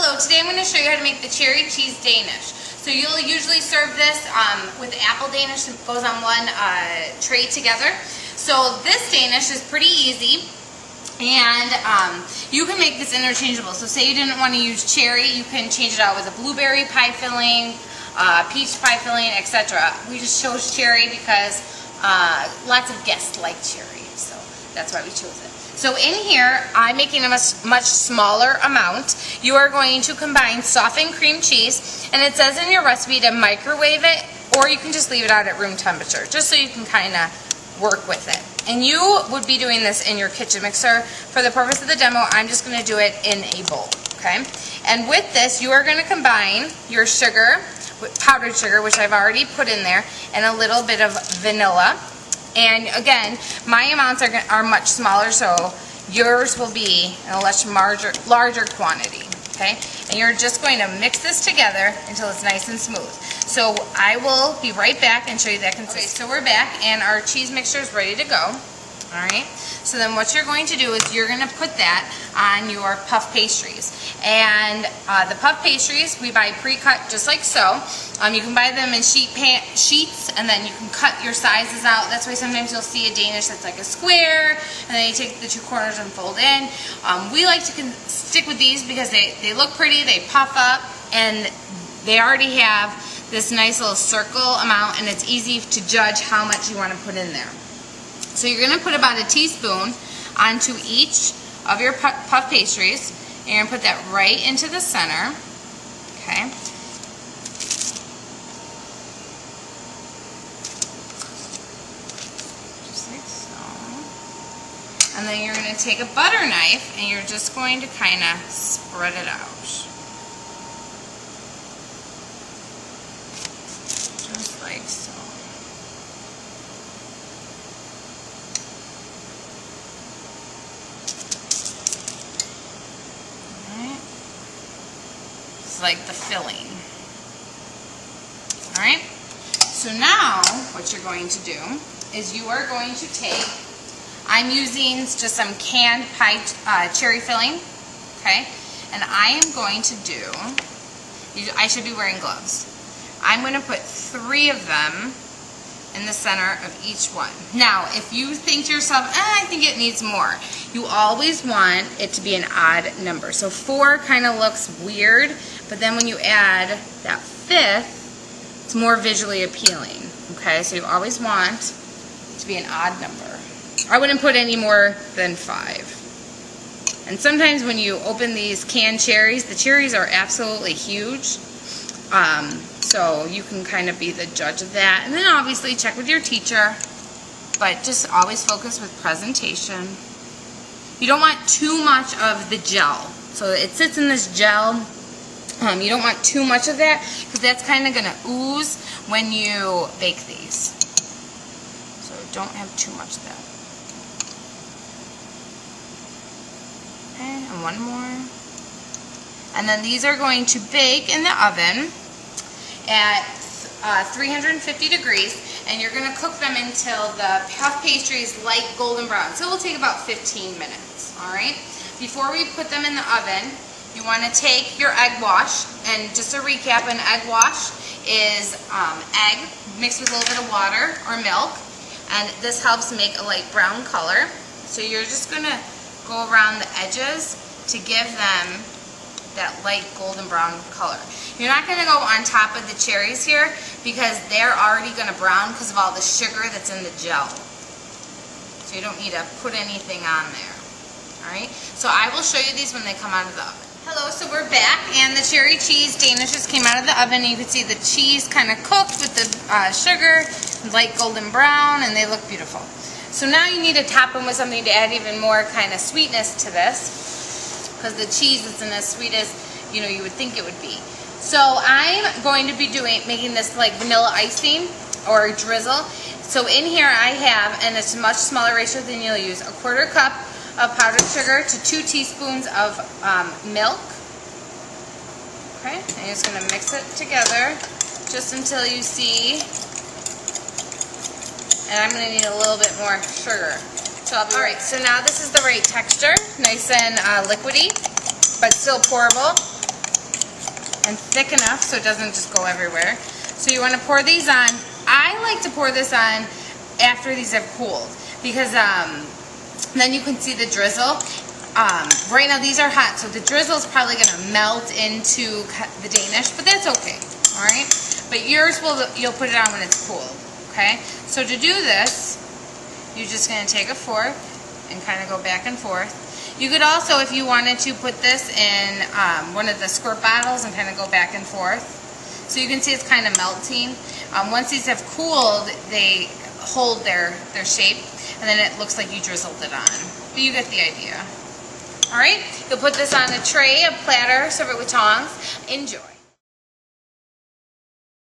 Hello, today I'm going to show you how to make the cherry cheese Danish. So you'll usually serve this with apple Danish that goes on one tray together. So this Danish is pretty easy, and you can make this interchangeable. So say you didn't want to use cherry, you can change it out with a blueberry pie filling, peach pie filling, etc. We just chose cherry because lots of guests like cherry, so that's why we chose it. So in here, I'm making a much smaller amount. You are going to combine softened cream cheese, and it says in your recipe to microwave it, or you can just leave it out at room temperature, just so you can kind of work with it. And you would be doing this in your kitchen mixer. For the purpose of the demo, I'm just going to do it in a bowl, okay? And with this, you are going to combine your sugar, powdered sugar, which I've already put in there, and a little bit of vanilla. And again, my amounts are much smaller, so yours will be in a much larger quantity, okay? And you're just going to mix this together until it's nice and smooth. So I will be right back and show you that consistency. Okay, so we're back, and our cheese mixture is ready to go. All right, so then what you're going to do is you're going to put that on your puff pastries. And the puff pastries we buy pre-cut just like so. You can buy them in sheets, and then you can cut your sizes out. That's why sometimes you'll see a Danish that's like a square, and then you take the two corners and fold in. We like to stick with these because they look pretty, they puff up, and they already have this nice little circle amount, and it's easy to judge how much you want to put in there. So you're going to put about a teaspoon onto each of your puff pastries, and you're going to put that right into the center, okay? Just like so. And then you're going to take a butter knife, and you're just going to kind of spread it out. Just like so. Like the filling. Alright, so now what you're going to do is you are going to take, I'm using just some canned pie cherry filling, okay, and I am going to do, I should be wearing gloves, I'm going to put 3 of them in the center of each one. Now, if you think to yourself, I think it needs more, you always want it to be an odd number. So 4 kind of looks weird, but then when you add that 5th, it's more visually appealing. Okay, so you always want it to be an odd number. I wouldn't put any more than 5. And sometimes when you open these canned cherries, the cherries are absolutely huge. So you can kind of be the judge of that. And then obviously check with your teacher, but just always focus with presentation. You don't want too much of the gel. So it sits in this gel. You don't want too much of that because that's kind of going to ooze when you bake these. So don't have too much of that. Okay, and one more. And then these are going to bake in the oven at 350 degrees, and you're going to cook them until the puff pastry is light golden brown. So it will take about 15 minutes, all right? Before we put them in the oven, you want to take your egg wash, and just to recap, an egg wash is egg mixed with a little bit of water or milk, and this helps make a light brown color. So you're just going to go around the edges to give them that light golden brown color. You're not going to go on top of the cherries here because they're already going to brown because of all the sugar that's in the gel. So you don't need to put anything on there. Alright, so I will show you these when they come out of the oven. Hello, so we're back, and the cherry cheese Danish just came out of the oven, and you can see the cheese kind of cooked with the sugar, light golden brown, and they look beautiful. So now you need to top them with something to add even more kind of sweetness to this, because the cheese isn't as sweet as you would think it would be. So I'm going to be making this like vanilla icing or drizzle. So in here I have, and it's a much smaller ratio than you'll use, a 1/4 cup of powdered sugar to 2 teaspoons of milk. Okay, and you're just going to mix it together just until you see, and I'm going to need a little bit more sugar. So alright, so now this is the right texture, nice and liquidy, but still pourable. and thick enough so it doesn't just go everywhere. So you want to pour these on. I like to pour this on after these have cooled because then you can see the drizzle. Right now these are hot, so the drizzle is probably going to melt into the Danish, but that's okay, all right? But yours you'll put it on when it's cooled, okay? So to do this, you're just going to take a fork and kind of go back and forth. You could also, if you wanted to, put this in one of the squirt bottles and kind of go back and forth. So you can see it's kind of melting. Once these have cooled, they hold their shape, and then it looks like you drizzled it on. But you get the idea. All right, you'll put this on a tray, a platter, serve it with tongs. Enjoy.